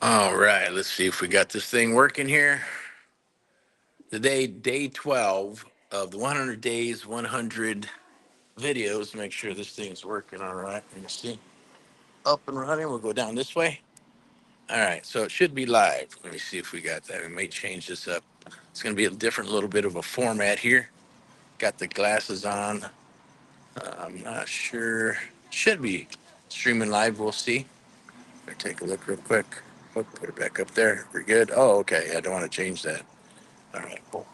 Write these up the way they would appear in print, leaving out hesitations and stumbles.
All right, let's see if we got this thing working here. Today, day 12 of the 100 days, 100 videos. Make sure this thing's working all right. Let me see. Up and running. We'll go down this way. All right, so it should be live. Let me see if we got that. We may change this up. It's going to be a different little bit of a format here. Got the glasses on. I'm not sure. Should be streaming live. We'll see. Better take a look real quick. Oh, put it back up there. We're good. Oh, okay. I don't want to change that. All right, cool.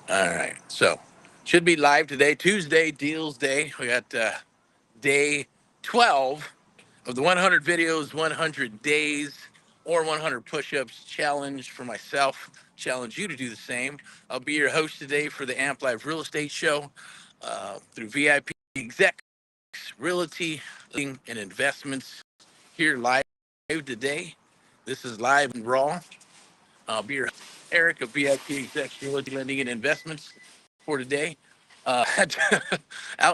All right. So, should be live today, Tuesday, Deals Day. We got day 12 of the 100 videos, 100 days, or 100 push ups challenge for myself. Challenge you to do the same. I'll be your host today for the Amp Live Real Estate Show through VIPeXecs Realty and Investments here live today. This is live and raw. I'll be your Erick of VIPeXecs Realty Lending and Investments for today. Out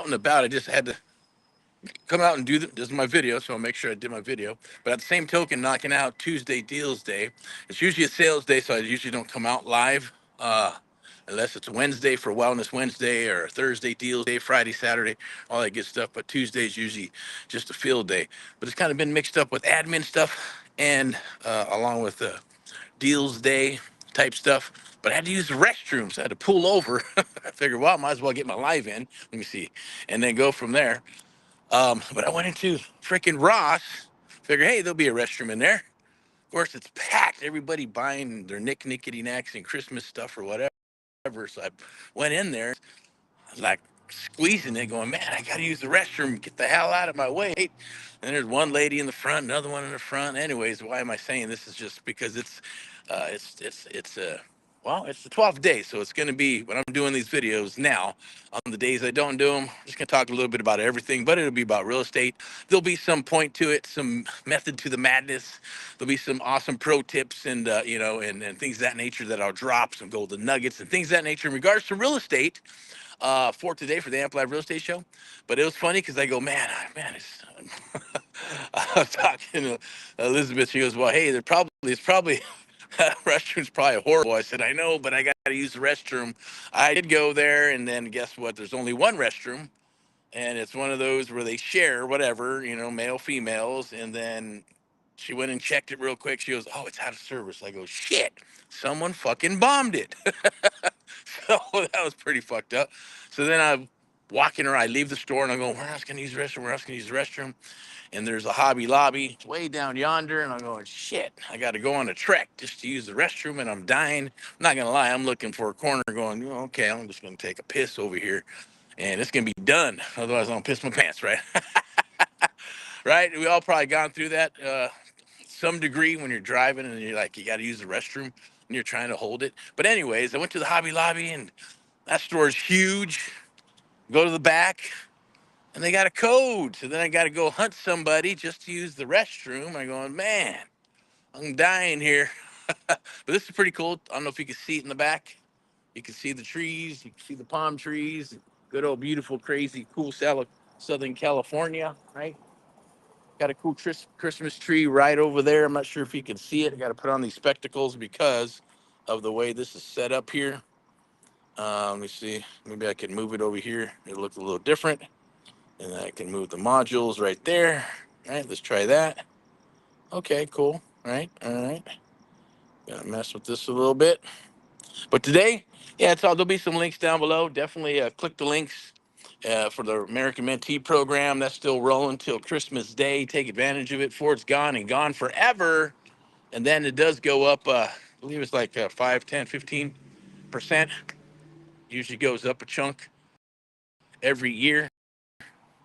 and about, I just had to come out and do this is my video, so I'll make sure I did my video. But at the same token, knocking out Tuesday Deals Day. It's usually a sales day, so I usually don't come out live unless it's Wednesday for Wellness Wednesday or Thursday Deals Day, Friday, Saturday, all that good stuff. But Tuesday is usually just a field day. But it's kind of been mixed up with admin stuff and along with Deals Day type stuff. But I had to use the restrooms. I had to pull over. I figured, well, I might as well get my live in. Let me see. And then go from there. But I went into freaking Ross. Figure, hey, there'll be a restroom in there. Of course, it's packed. Everybody buying their nickety knacks and Christmas stuff or whatever. So I went in there, like squeezing it, going, man, I gotta use the restroom. Get the hell out of my way. And there's one lady in the front, another one in the front. Anyways, why am I saying this? Is just because well, it's the 12th day, so it's going to be when I'm doing these videos now. On the days I don't do them, I'm just going to talk a little bit about everything, but it'll be about real estate. There'll be some point to it, some method to the madness. There'll be some awesome pro tips and and things of that nature that I'll drop, some golden nuggets and things of that nature in regards to real estate for today for the Amp Live Real Estate Show. But it was funny because I go, man, it's. I was talking to Elizabeth. She goes, well, hey, it's probably restroom's probably horrible. I said, I know, but I got to use the restroom. I did go there, and then guess what? There's only one restroom, and it's one of those where they share whatever, male, females, and then she went and checked it real quick. She goes, oh, it's out of service. I go, shit, someone fucking bombed it. So that was pretty fucked up. So then I'm walking around, I leave the store and I go, where else can I use the restroom? Where else can I use the restroom? And there's a Hobby Lobby. It's way down yonder. And I'm going, shit, I got to go on a trek just to use the restroom and I'm dying. I'm not going to lie. I'm looking for a corner going, okay, I'm just going to take a piss over here and it's going to be done. Otherwise, I'm going to piss my pants, right? Right? We all probably gone through that some degree when you're driving and you're like, you got to use the restroom and you're trying to hold it. But anyways, I went to the Hobby Lobby and that store is huge. Go to the back and they got a code. So then I got to go hunt somebody just to use the restroom. I'm going, man, I'm dying here. But this is pretty cool. I don't know if you can see it in the back. You can see the trees. You can see the palm trees. Good old beautiful, crazy, cool Southern California, right? Got a cool Christmas tree right over there. I'm not sure if you can see it. I got to put on these spectacles because of the way this is set up here. Let me see. Maybe I can move it over here. It looks a little different. And I can move the modules right there. All right, let's try that. Okay, cool. All right, all right. Gotta mess with this a little bit. But today, yeah, there'll be some links down below. Definitely click the links for the American Mentee Program. That's still rolling till Christmas Day. Take advantage of it before it's gone and gone forever. And then it does go up, I believe it's like 5, 10, 15%. Usually goes up a chunk every year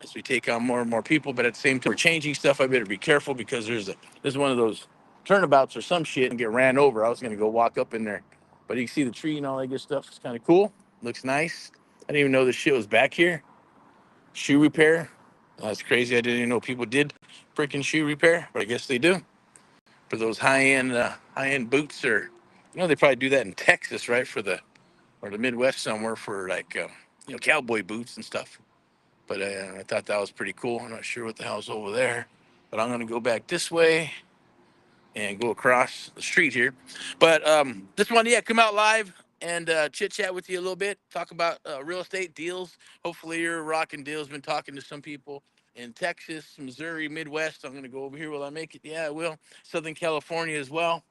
as we take on more and more people. But at the same time, we're changing stuff. I better be careful because there's one of those turnabouts or some shit and get ran over. I was going to go walk up in there. But you can see the tree and all that good stuff. It's kind of cool. Looks nice. I didn't even know this shit was back here. Shoe repair. That's crazy. I didn't even know people did freaking shoe repair, but I guess they do. For those high end boots, or they probably do that in Texas, right? Or the Midwest somewhere for like cowboy boots and stuff. But I thought that was pretty cool. I'm not sure what the hell's over there, but I'm gonna go back this way and go across the street here. But just wanted to come out live and chit chat with you a little bit, talk about real estate deals. Hopefully you're rocking deals. Been talking to some people in Texas, Missouri, Midwest. I'm going to go over here. Will I make it? Yeah, I will. Southern California as well.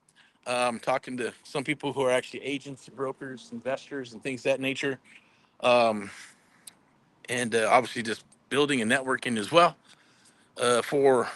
Talking to some people who are actually agents, brokers, investors, and things of that nature. Um, and obviously just building and networking as well for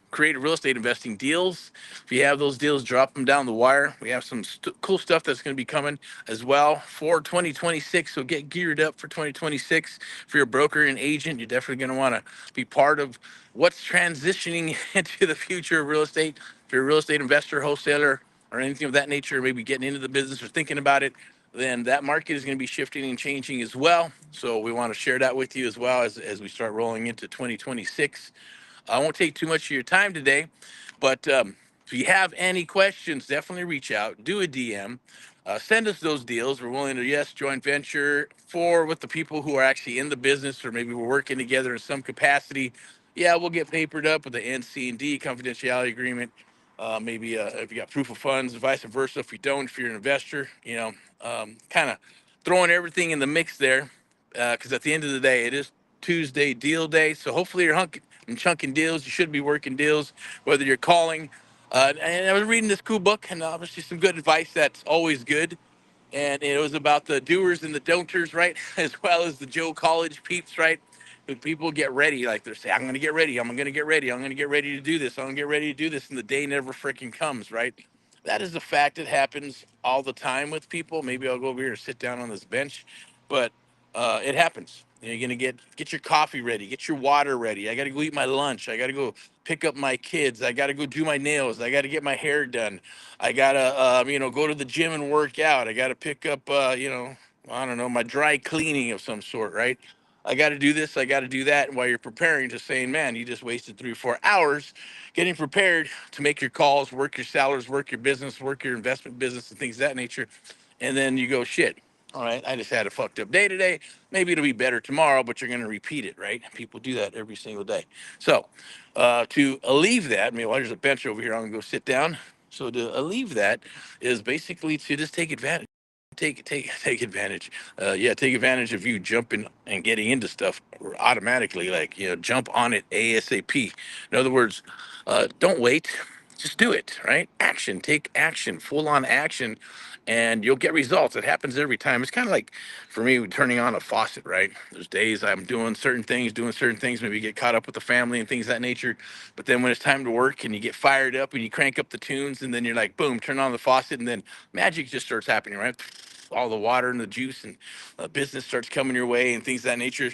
creative real estate investing deals. If you have those deals, drop them down the wire. We have some cool stuff that's going to be coming as well for 2026. So get geared up for 2026. If you're a broker and agent, you're definitely going to want to be part of what's transitioning into the future of real estate. If you're a real estate investor, wholesaler, or anything of that nature, maybe getting into the business or thinking about it, then that market is going to be shifting and changing as well. So we want to share that with you as well as we start rolling into 2026. I won't take too much of your time today, but if you have any questions, definitely reach out, do a DM, send us those deals. We're willing to, yes, joint venture for with the people who are actually in the business, or maybe we're working together in some capacity. Yeah, we'll get papered up with the NC&D confidentiality agreement. Maybe if you got proof of funds, vice versa. If you don't, if you're an investor, kind of throwing everything in the mix there, because at the end of the day, it is Tuesday deal day. So hopefully you're and chunking deals. You should be working deals, whether you're calling. And I was reading this cool book, and obviously some good advice that's always good. And it was about the doers and the don'ters, right? As well as the Joe College peeps, right? When people get ready, like they're saying, I'm going to get ready. I'm going to get ready. I'm going to get ready to do this. I'm going to get ready to do this. And the day never freaking comes, right? That is a fact. It happens all the time with people. Maybe I'll go over here and sit down on this bench, but it happens. You're gonna get your coffee ready, get your water ready. I got to go eat my lunch. I got to go pick up my kids. I got to go do my nails. I got to get my hair done. I gotta go to the gym and work out. I got to pick up I don't know, my dry cleaning of some sort, right? I got to do this. I got to do that. And while you're preparing, just saying, man, you just wasted 3 or 4 hours getting prepared to make your calls, work your salaries, work your business, work your investment business, and things of that nature. And then you go, shit. All right, I just had a fucked up day today. Maybe it'll be better tomorrow, but you're going to repeat it, right? People do that every single day. So, to alleviate that, there's a bench over here. I'm going to go sit down. So, to alleviate that is basically to just take advantage. Take advantage. Take advantage of you jumping and getting into stuff automatically. Like jump on it ASAP. In other words, don't wait. Just do it. Right? Action. Take action. Full on action, and you'll get results. It happens every time. It's kind of like for me turning on a faucet. Right? There's days I'm doing certain things. Maybe get caught up with the family and things of that nature. But then when it's time to work and you get fired up and you crank up the tunes, and then you're like, boom, turn on the faucet, and then magic just starts happening. Right? All the water and the juice and business starts coming your way and things of that nature.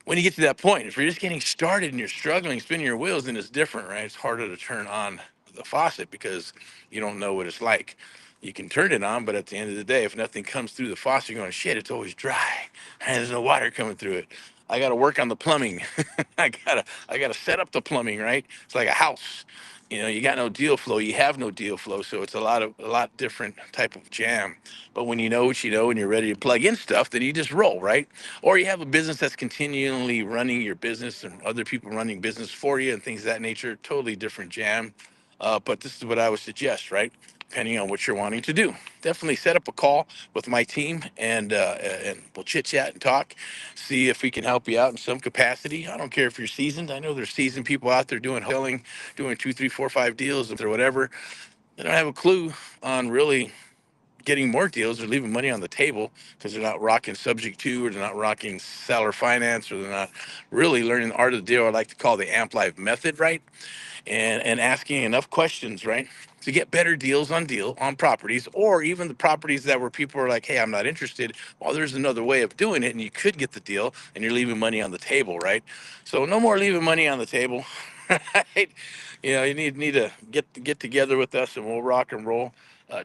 When you get to that point, if you're just getting started and you're struggling, spinning your wheels, then it's different, right? It's harder to turn on the faucet because you don't know what it's like. You can turn it on, but at the end of the day, if nothing comes through the faucet, you're going, shit, it's always dry. And there's no water coming through it. I got to work on the plumbing. I gotta set up the plumbing, right? It's like a house. You got no deal flow. You have no deal flow, so it's a lot different type of jam. But when you know what you know and you're ready to plug in stuff, then you just roll, right? Or you have a business that's continually running your business and other people running business for you and things of that nature. Totally different jam. But this is what I would suggest, right? Depending on what you're wanting to do. Definitely set up a call with my team and we'll chit chat and talk, see if we can help you out in some capacity. I don't care if you're seasoned. I know there's seasoned people out there doing wholesaling, doing 2, 3, 4, 5 deals or whatever. They don't have a clue on really getting more deals or leaving money on the table because they're not rocking subject to, or they're not rocking seller finance, or they're not really learning the art of the deal. I like to call the amp life method, right? And asking enough questions, right, to get better deals on properties, or even the properties that where people are like, hey, I'm not interested. Well, there's another way of doing it, and you could get the deal, and you're leaving money on the table, right? So no more leaving money on the table, right? You need to get together with us, and we'll rock and roll.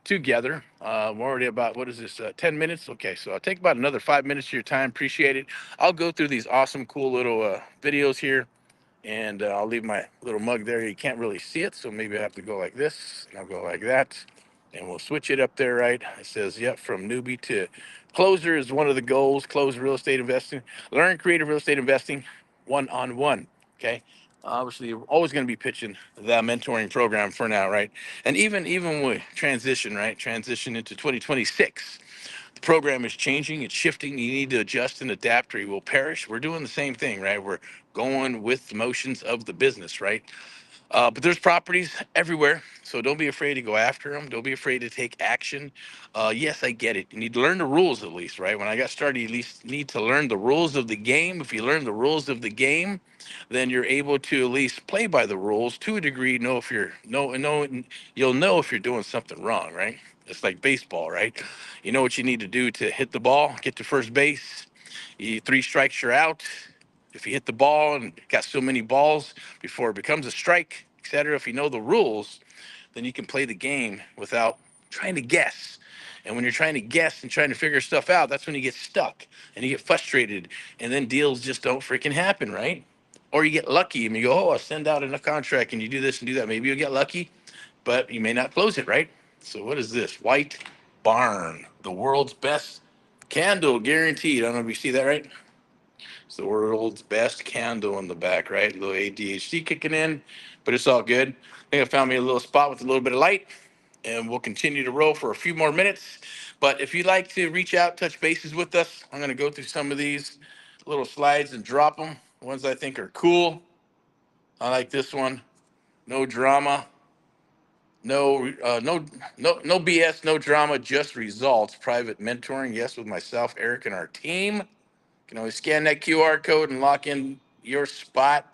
Together. We're already about, what is this, 10 minutes? Okay, so I'll take about another 5 minutes of your time. Appreciate it. I'll go through these awesome, cool little videos here, and I'll leave my little mug there. You can't really see it, so maybe I have to go like this, and I'll go like that, and we'll switch it up there, right? It says, yep, from newbie to closer is one of the goals. Close real estate investing. Learn creative real estate investing one-on-one, okay? Obviously, you're always going to be pitching that mentoring program for now, right? And even with transition, right? Transition into 2026. The program is changing, it's shifting. You need to adjust and adapt or you will perish. We're doing the same thing, right? We're going with the motions of the business, right? But there's properties everywhere, so don't be afraid to go after them. Don't be afraid to take action. Yes, I get it. You need to learn the rules at least, right? When I got started, you at least need to learn the rules of the game. If you learn the rules of the game, then you're able to at least play by the rules to a degree. Know if you're you'll know if you're doing something wrong, right? It's like baseball, right? You know what you need to do to hit the ball, get to first base. You, three strikes, you're out. If you hit the ball and got so many balls before it becomes a strike, etc. If you know the rules, then you can play the game without trying to guess. And when you're trying to guess and trying to figure stuff out, that's when you get stuck and you get frustrated, and then deals just don't freaking happen, right? Or you get lucky and you go, oh, I'll send out a contract and you do this and do that. Maybe you'll get lucky, but you may not close it, right? So what is this? White Barn, the world's best candle guaranteed. I don't know if you see that, right? It's the world's best candle in the back, right? A little ADHD kicking in, but it's all good. I think I found me a little spot with a little bit of light, and we'll continue to roll for a few more minutes. But if you'd like to reach out, touch bases with us, I'm going to go through some of these little slides and drop them. Ones I think are cool. I like this one. No drama. No BS, no drama, just results. Private mentoring, yes, with myself, Eric, and our team. You can always scan that QR code and lock in your spot.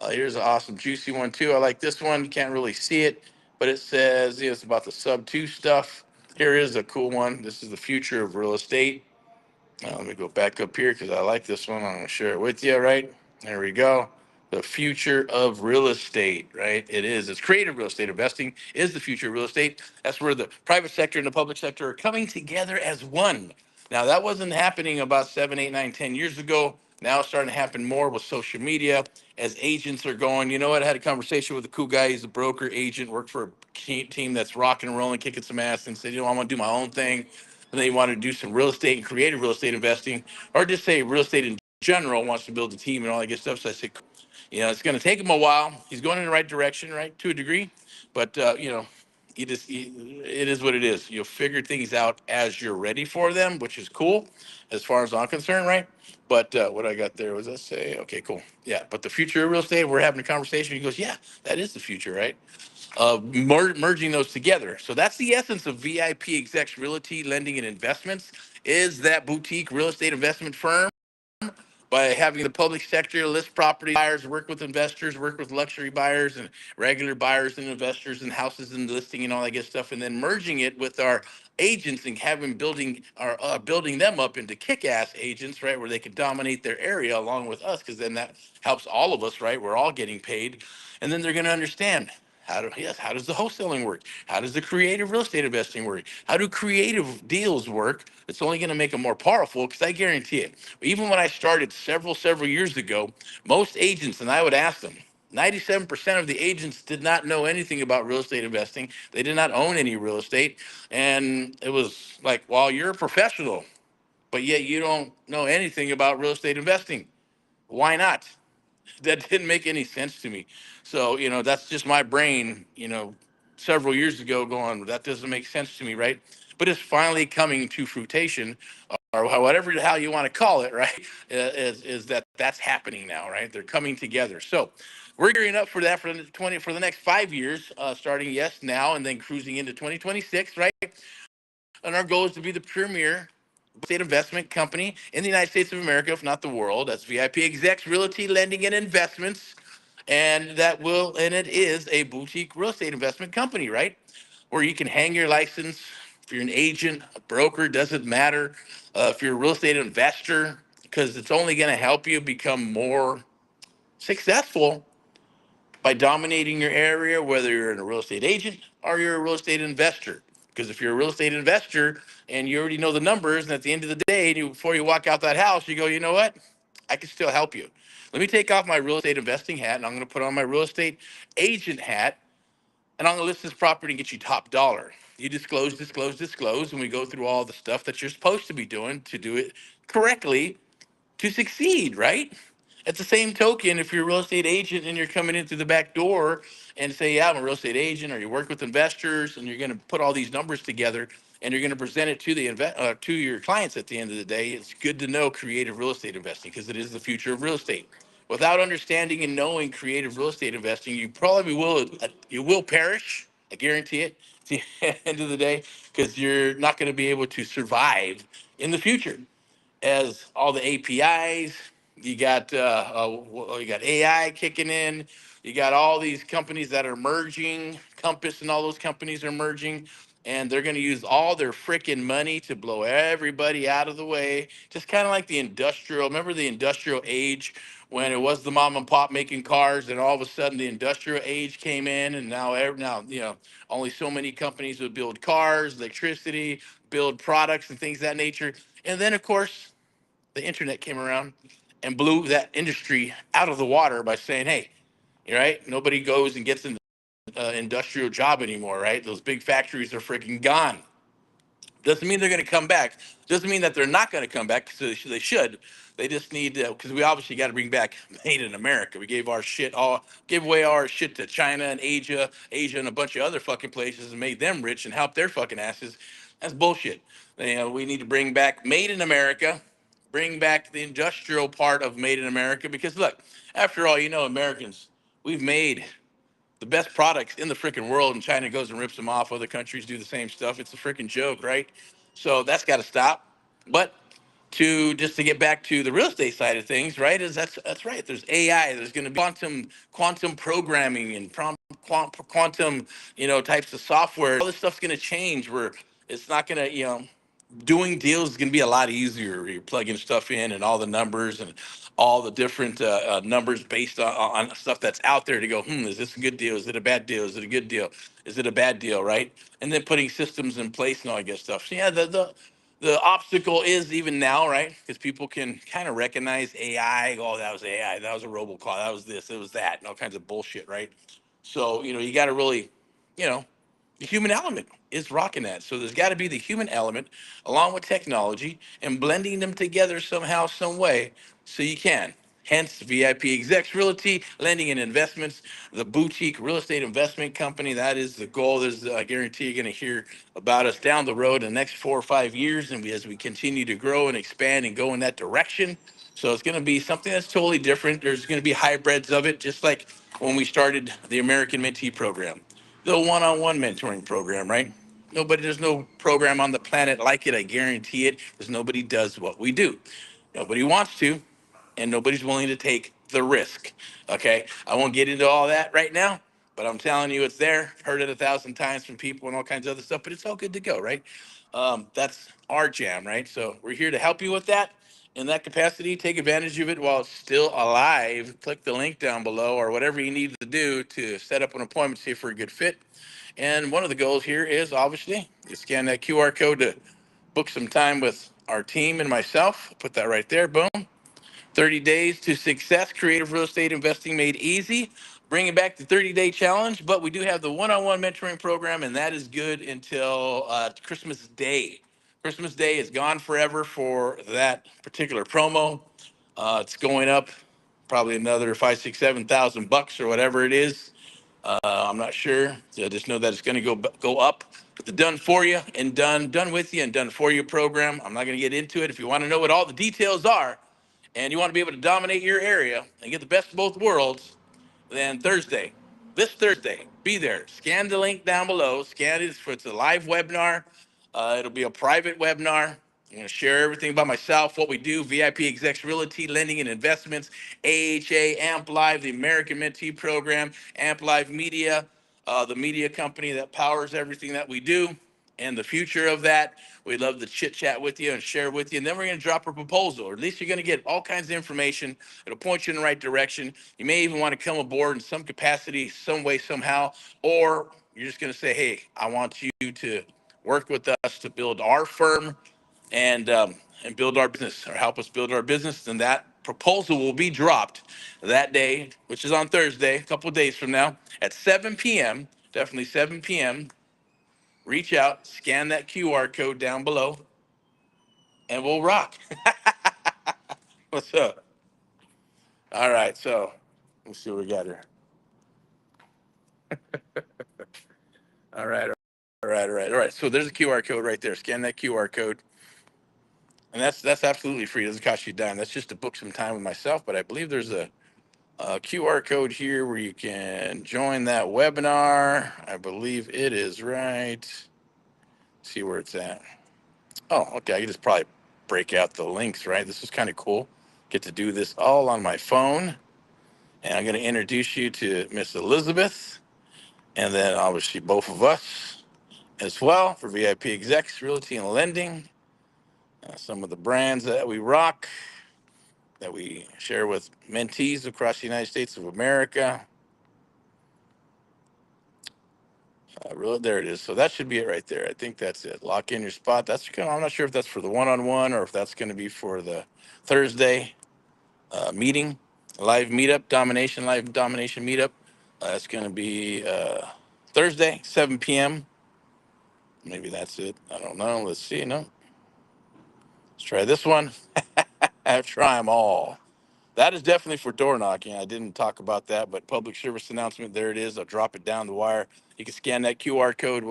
Here's an awesome, juicy one, too. I like this one. You can't really see it, but it says it's about the sub 2 stuff. Here is a cool one. This is the future of real estate. Let me go back up here because I like this one. I'm going to share it with you, right? There we go. The future of real estate, right? It is. It's creative real estate investing is the future of real estate. That's where the private sector and the public sector are coming together as one. Now, that wasn't happening about 7, 8, 9, 10 years ago. Now it's starting to happen more with social media as agents are going, you know what? I had a conversation with a cool guy. He's a broker agent, worked for a team that's rocking and rolling, kicking some ass, and said, I want to do my own thing. And they want to do some real estate and creative real estate investing, or just say real estate in general, wants to build a team and all that good stuff. So I said, it's going to take him a while. He's going in the right direction, right, to a degree, but it is what it is. You'll figure things out as you're ready for them, which is cool, as far as I'm concerned, right? But what I got there was I say, okay, cool, yeah. But the future of real estate, we're having a conversation. He goes, yeah, that is the future, right? Merging those together. So that's the essence of VIPeXecs Realty Lending and Investments. Is that boutique real estate investment firm by having the public sector list property buyers, work with investors, work with luxury buyers and regular buyers and investors and houses and listing and all that good stuff, and then merging it with our agents and having building them up into kick-ass agents, right, where they can dominate their area along with us, because then that helps all of us, right? We're all getting paid, and then they're going to understand how does the wholesaling work? How does the creative real estate investing work? How do creative deals work? It's only going to make them more powerful, because I guarantee it. Even when I started several years ago, most agents, and I would ask them, 97% of the agents did not know anything about real estate investing. They did not own any real estate. And it was like, well, you're a professional, but yet you don't know anything about real estate investing. Why not? That didn't make any sense to me. So, that's just my brain, several years ago going, that doesn't make sense to me, right? But it's finally coming to fruition, or whatever the hell you want to call it, right? Is that's happening now, right? They're coming together. So we're gearing up for that for the next 5 years, starting now and then cruising into 2026, right? And our goal is to be the premier estate investment company in the United States of America, if not the world. That's VIPeXecs Realty Lending and Investments. And it is a boutique real estate investment company, right? Where you can hang your license. If you're an agent, a broker, doesn't matter. If you're a real estate investor, because it's only going to help you become more successful by dominating your area, whether you're a real estate agent or you're a real estate investor. Because if you're a real estate investor and you already know the numbers, and at the end of the day, before you walk out that house, you go, you know what? I can still help you. Let me take off my real estate investing hat, and I'm going to put on my real estate agent hat, and I'm going to list this property and get you top dollar. You disclose, and we go through all the stuff that you're supposed to be doing to do it correctly to succeed, right? At the same token, if you're a real estate agent and you're coming in through the back door and say, yeah, I'm a real estate agent, or you work with investors and you're going to put all these numbers together and you're going to present it to to your clients at the end of the day, it's good to know creative real estate investing because it is the future of real estate. Without understanding and knowing creative real estate investing, you will perish. I guarantee it. At the end of the day, because you're not going to be able to survive in the future as all the APIs, you got AI kicking in, you got all these companies that are merging, Compass and all those companies are merging, and they're going to use all their freaking money to blow everybody out of the way. Just kind of like the industrial. Remember the industrial age when it was the mom and pop making cars, and all of a sudden the industrial age came in, and now only so many companies would build cars, electricity, build products and things of that nature. And then of course the internet came around and blew that industry out of the water by saying, hey, you're right, nobody goes and gets an industrial job anymore, right? Those big factories are freaking gone. Doesn't mean they're going to come back. Doesn't mean that they're not going to come back. So they should. They just need to, because we obviously got to bring back made in America. We gave away our shit to China and Asia and a bunch of other fucking places and made them rich and helped their fucking asses. That's bullshit. We need to bring back made in America, bring back the industrial part of made in America. Because look, after all, Americans, we've made the best products in the freaking world, and China goes and rips them off. Other countries do the same stuff. It's a freaking joke, right? So that's got to stop. But to get back to the real estate side of things, right? That's right. There's AI. There's going to be quantum programming and quantum types of software. All this stuff's going to change. Where it's not going to doing deals is going to be a lot easier. You're plugging stuff in and all the numbers and all the different numbers based on stuff that's out there to go, is this a good deal? Is it a bad deal? Is it a good deal? Is it a bad deal? Right. And then putting systems in place and all that good stuff. So yeah, the obstacle is even now, right? Because people can kind of recognize AI. Oh, that was AI. That was a robocall. That was this. It was that. And all kinds of bullshit, right? So, you got to really, you know, the human element is rocking that. So there's got to be the human element along with technology and blending them together somehow, some way, so you can. Hence, VIPeXecs Realty, lending and investments, the boutique real estate investment company. That is the goal. I guarantee you're going to hear about us down the road in the next 4 or 5 years, and as we continue to grow and expand and go in that direction. So it's going to be something that's totally different. There's going to be hybrids of it, just like when we started the American Mentee Program, the one-on-one mentoring program, right? There's no program on the planet like it. I guarantee it, because nobody does what we do. Nobody wants to, and nobody's willing to take the risk. Okay, I won't get into all that right now, but I'm telling you, it's there. Heard it 1,000 times from people and all kinds of other stuff, but it's all good to go, right? That's our jam, right? So we're here to help you with that in that capacity. Take advantage of it while it's still alive. Click the link down below or whatever you need to do to set up an appointment, see if we're a good fit. And one of the goals here is obviously you scan that QR code to book some time with our team and myself. Put that right there. Boom. 30 days to success, creative real estate investing made easy. Bringing back the 30-day challenge, but we do have the one-on-one mentoring program, and that is good until Christmas Day. Christmas Day is gone forever for that particular promo. It's going up probably another 5, 6, 7,000 bucks or whatever it is. I'm not sure. So I just know that it's going to go up. But the done for you and done with you and done for you program. I'm not going to get into it. If you want to know what all the details are, and you want to be able to dominate your area and get the best of both worlds, then this Thursday, be there. Scan the link down below. Scan it. It's a live webinar. It'll be a private webinar. I'm going to share everything about myself, what we do, VIPeXecs Realty, lending and investments, AHA, Amp Live, the American Mentee Program, Amp Live Media, the media company that powers everything that we do, and the future of that. We'd love to chit chat with you and share with you. And then we're going to drop a proposal, or at least you're going to get all kinds of information. It'll point you in the right direction. You may even want to come aboard in some capacity, some way, somehow, or you're just going to say, hey, I want you to work with us to build our firm and build our business, or help us build our business. And that proposal will be dropped that day, which is on Thursday, a couple of days from now at 7 p.m. Definitely 7 p.m. Reach out, scan that QR code down below, and we'll rock. What's up? All right, so let's see what we got here. All right, all right. So there's a QR code right there. Scan that QR code, and that's absolutely free. It doesn't cost you a dime. That's just to book some time with myself. But I believe there's a QR code here where you can join that webinar. I believe it is right. See where it's at. Oh, okay. I can just probably break out the links, right? This is kind of cool. Get to do this all on my phone. And I'm going to introduce you to Miss Elizabeth, and then obviously both of us as well for VIPeXecs Realty and Lending. Some of the brands that we rock, that we share with mentees across the United States of America. There it is. So that should be it right there. I think that's it. Lock in your spot. That's kind of, I'm not sure if that's for the one-on-one or if that's going to be for the Thursday meeting, live meetup, live domination meetup. It's going to be Thursday, 7 p.m. Maybe that's it. I don't know. Let's see. No, let's try this one. Try them all. That is definitely for door knocking. I didn't talk about that, but public service announcement, there it is. I'll drop it down the wire. You can scan that QR code,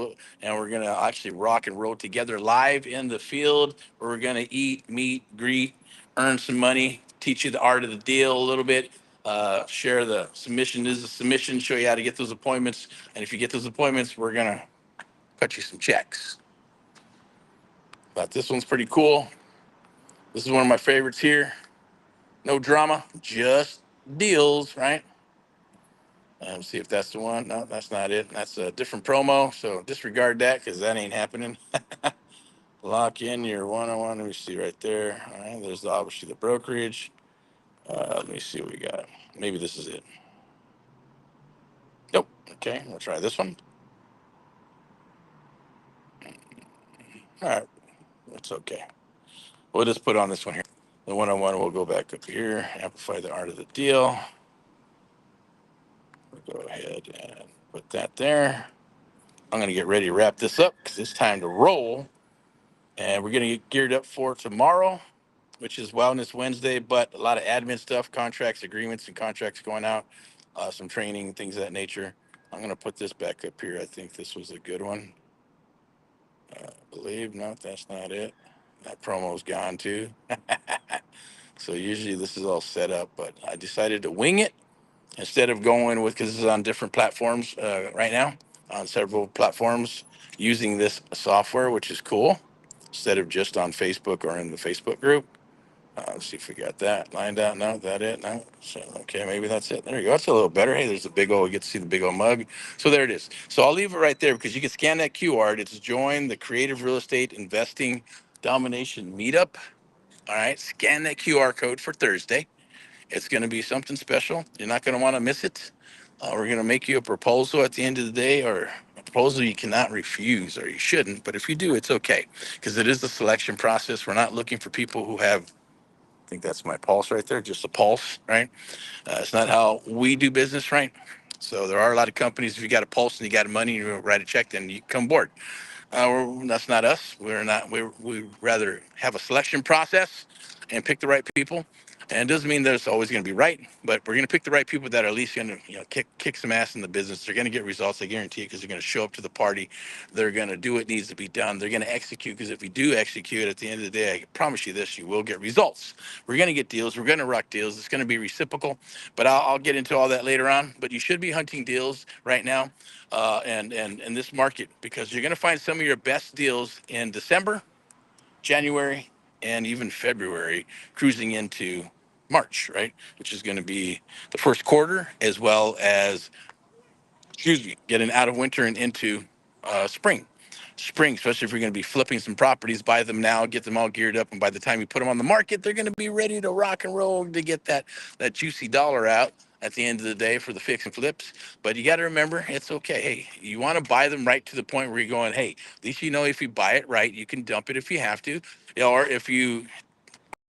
and we're going to actually rock and roll together live in the field where we're going to eat, meet, greet, earn some money, teach you the art of the deal a little bit, share the submission is a submission, show you how to get those appointments. And if you get those appointments, we're going to cut you some checks. But this one's pretty cool. This is one of my favorites here. No drama, just deals, right? See if that's the one. No, that's not it. That's a different promo. So disregard that because that ain't happening. Lock in your one-on-one. Let me see right there. All right, there's obviously the brokerage. Let me see what we got. Maybe this is it. Nope. Okay, we'll try this one. All right, it's okay. We'll just put on this one here. The one-on-one, we'll go back up here, amplify the art of the deal. We'll go ahead and put that there. I'm going to get ready to wrap this up because it's time to roll. And we're going to get geared up for tomorrow, which is Wellness Wednesday, but a lot of admin stuff, contracts, agreements, and contracts going out, some training, things of that nature. I'm going to put this back up here. I think this was a good one. I believe. No, that's not it. That promo's gone too. So usually this is all set up, but I decided to wing it instead of going with, because this is on different platforms right now, on several platforms using this software, which is cool, instead of just on Facebook or in the Facebook group. Let's see if we got that lined out. No, that it? No. So, okay, maybe that's it. There you go. That's a little better. Hey, there's a big old, we get to see the big old mug. So there it is. So I'll leave it right there because you can scan that QR. It's join the Creative Real Estate Investing Domination Meetup. All right, scan that QR code for Thursday. It's going to be something special. You're not going to want to miss it. We're going to make you a proposal at the end of the day, or a proposal you cannot refuse, or you shouldn't. But if you do, it's okay because it is the selection process. We're not looking for people who have, I think that's my pulse right there, just a pulse, right? It's not how we do business, right? So there are a lot of companies, if you got a pulse and you got money and you write a check, then you come aboard. That's not us. We're not. We rather have a selection process and pick the right people. And it doesn't mean that it's always going to be right, but we're going to pick the right people that are at least going to, kick some ass in the business. They're going to get results. I guarantee it, because they're going to show up to the party. They're going to do what needs to be done. They're going to execute, because if you do execute, at the end of the day, I promise you this: you will get results. We're going to get deals. We're going to rock deals. It's going to be reciprocal. But I'll get into all that later on. But you should be hunting deals right now, and in this market, because you're going to find some of your best deals in December, January, and even February, cruising into March, right? Which is going to be the first quarter, as well as, excuse me, getting out of winter and into spring. Spring, especially if you're going to be flipping some properties, buy them now, get them all geared up, and by the time you put them on the market, they're going to be ready to rock and roll to get that juicy dollar out at the end of the day for the fix and flips. But you got to remember, it's okay. Hey, you want to buy them right to the point where you're going, hey, at least you know if you buy it right, you can dump it if you have to, or if you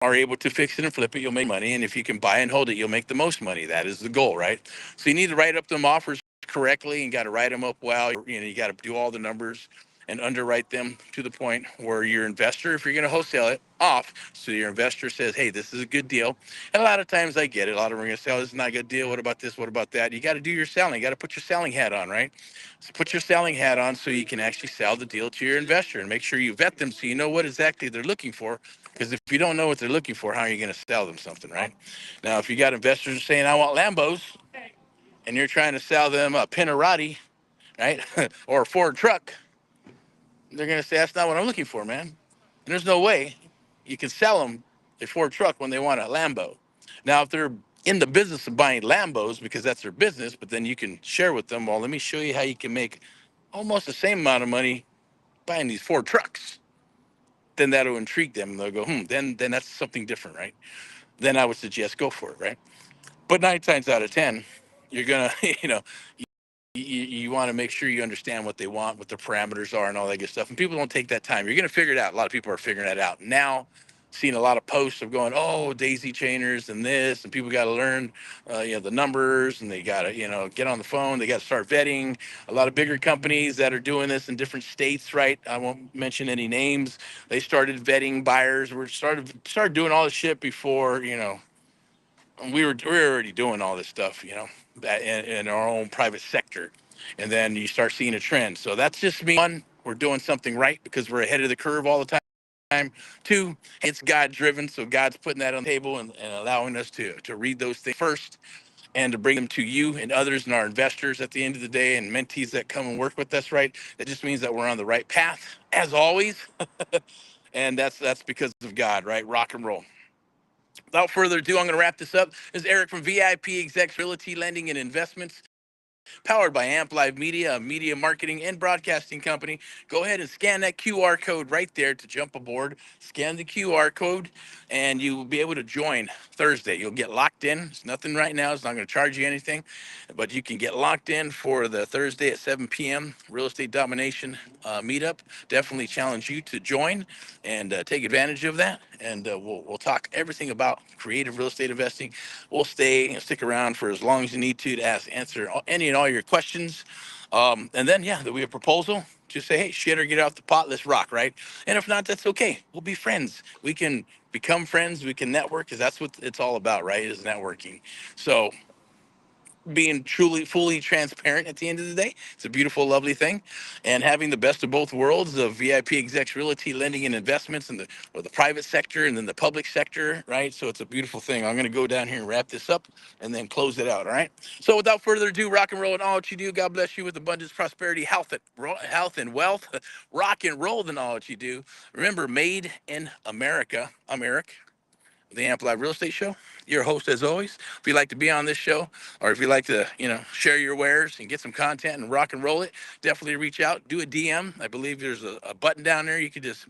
are able to fix it and flip it, you'll make money. And if you can buy and hold it, you'll make the most money. That is the goal, right? So you need to write up them offers correctly and got to write them up well. You got to do all the numbers. and underwrite them to the point where your investor, if you're going to wholesale it off, so your investor says, hey, this is a good deal. And a lot of times I get it. A lot of them are going to say, oh, this is not a good deal. What about this? What about that? You got to do your selling. You got to put your selling hat on, right? So put your selling hat on so you can actually sell the deal to your investor, and make sure you vet them so you know what exactly they're looking for. Because if you don't know what they're looking for, how are you going to sell them something, right? Now, if you got investors saying, I want Lambos, and you're trying to sell them a Pinarati, right, or a Ford truck, they're going to say, that's not what I'm looking for, man. And there's no way you can sell them a Ford truck when they want a Lambo. Now, if they're in the business of buying Lambos because that's their business, but then you can share with them, well, let me show you how you can make almost the same amount of money buying these Ford trucks. Then that'll intrigue them, and they'll go, then that's something different, right? Then I would suggest go for it, right? But 9 times out of 10, you're gonna, you want to make sure you understand what they want, what the parameters are, and all that good stuff. And people don't take that time. You're going to figure it out. A lot of people are figuring that out now. Seeing a lot of posts of going, oh, daisy chainers and this, and people got to learn, the numbers, and they got to, get on the phone. They got to start vetting. A lot of bigger companies that are doing this in different states, right? I won't mention any names. They started vetting buyers. Started doing all this shit before, we were already doing all this stuff, that in our own private sector, and then you start seeing a trend. So that's just me. One, we're doing something right because we're ahead of the curve all the time. Two, it's God driven, so God's putting that on the table and allowing us to read those things first and to bring them to you and others and our investors at the end of the day, and mentees that come and work with us. Right, that just means that we're on the right path as always. And that's because of God, right? Rock and roll. Without further ado, I'm going to wrap this up. This is Eric from VIPeXecs Realty Lending and Investments, powered by Amp Live Media, a media marketing and broadcasting company. Go ahead and scan that QR code right there to jump aboard. Scan the QR code, and you will be able to join Thursday. You'll get locked in. It's nothing right now. It's not going to charge you anything, but you can get locked in for the Thursday at 7 p.m. Real Estate Domination meetup. Definitely challenge you to join and take advantage of that. And we'll talk everything about creative real estate investing. We'll stick around for as long as you need to answer any and all your questions. And then, yeah, that we have a proposal. Just say, hey, shit, or get off the pot. Let's rock, right? And if not, that's okay. We'll be friends. We can become friends. We can network, because that's what it's all about, right? Is networking. So being truly fully transparent at the end of the day, it's a beautiful, lovely thing. And having the best of both worlds of VIPeXecs Realty Lending and Investments in the private sector and then the public sector, right? So it's a beautiful thing. I'm going to go down here and wrap this up and then close it out. All right, so without further ado, rock and roll in all that you do. God bless you with abundance, prosperity, health and wealth. Rock and roll in all that you do. Remember, made in America. I'm Eric, the Amp Live Real Estate Show, your host as always. If you'd like to be on this show, or if you'd like to, share your wares and get some content and rock and roll it, definitely reach out. Do a DM. I believe there's a button down there. You can just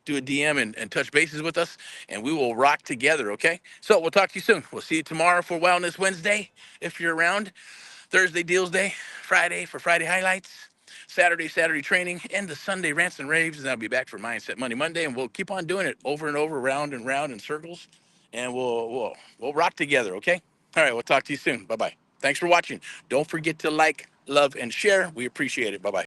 do a DM and touch bases with us, and we will rock together, okay? So we'll talk to you soon. We'll see you tomorrow for Wellness Wednesday, if you're around. Thursday Deals Day, Friday for Friday highlights, Saturday training, and the Sunday rants and raves. And I'll be back for Mindset Monday, and we'll keep on doing it over and over, round and round in circles, and we'll rock together. Okay. All right. We'll talk to you soon. Bye bye. Thanks for watching. Don't forget to like, love, and share. We appreciate it. Bye bye.